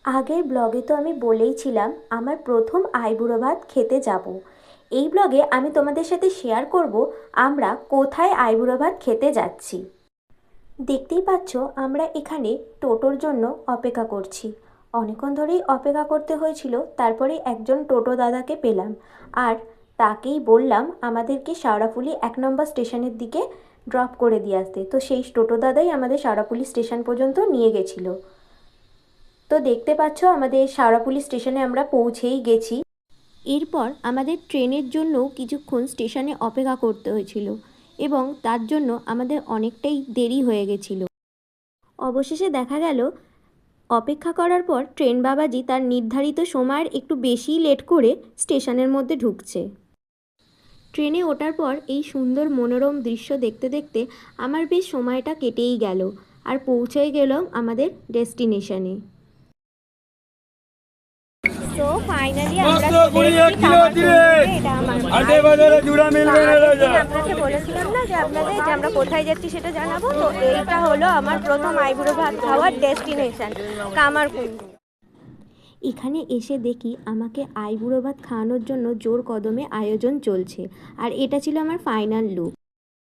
আগের ব্লগে তো আমি বলেইছিলাম আমার প্রথম আইবুড়ো ভাত খেতে যাব। এই ব্লগে আমি তোমাদের সাথে শেয়ার করব আমরা কোথায় আইবুড়ো ভাত খেতে যাচ্ছি। দেখতেই পাচ্ছ আমরা এখানে টোটোর জন্য অপেক্ষা করছি। অনেকক্ষণ ধরেই অপেক্ষা করতে হয়েছিল, তারপরে একজন টোটো দাদাকে পেলাম আর তাকেই বললাম আমাদেরকে শেওড়াফুলি 1 নম্বর স্টেশনের দিকে ড্রপ করে দিয়ে আসতে। তো সেই টোটো দাদাই আমাদের শেওড়াফুলি স্টেশন পর্যন্ত নিয়ে গেছিলো। তো দেখতে পাচ্ছ আমাদের শেওড়াফুলি স্টেশনে আমরা পৌঁছেই গেছি। এরপর আমাদের ট্রেনের জন্য কিছুক্ষণ স্টেশনে অপেক্ষা করতে হয়েছিল এবং তার জন্য আমাদের অনেকটাই দেরি হয়ে গেছিল। অবশেষে দেখা গেল অপেক্ষা করার পর ট্রেন বাবাজি তার নির্ধারিত সময়ের একটু বেশিই লেট করে স্টেশনের মধ্যে ঢুকছে। ট্রেনে ওঠার পর এই সুন্দর মনোরম দৃশ্য দেখতে দেখতে আমার বেশ সময়টা কেটেই গেল আর পৌঁছে গেলাম আমাদের ডেস্টিনেশনে। তো ফাইনালি আমরা চলে এসেছি কামারকুণ্ডে। এটা আমার আপনাকে বলেছিলাম না যে আপনাদের যে আমরা কোথায় যাচ্ছি সেটা জানাবো। তো এইটা হলো আমার প্রথম আইবুড়ো ভাত খাওয়ার ডেস্টিনেশন, কামারকুণ্ড। এখানে এসে দেখি আমাকে আইবুড়ো ভাত খাওয়ানোর জন্য জোর কদমে আয়োজন চলছে আর এটা ছিল আমার ফাইনাল লুক।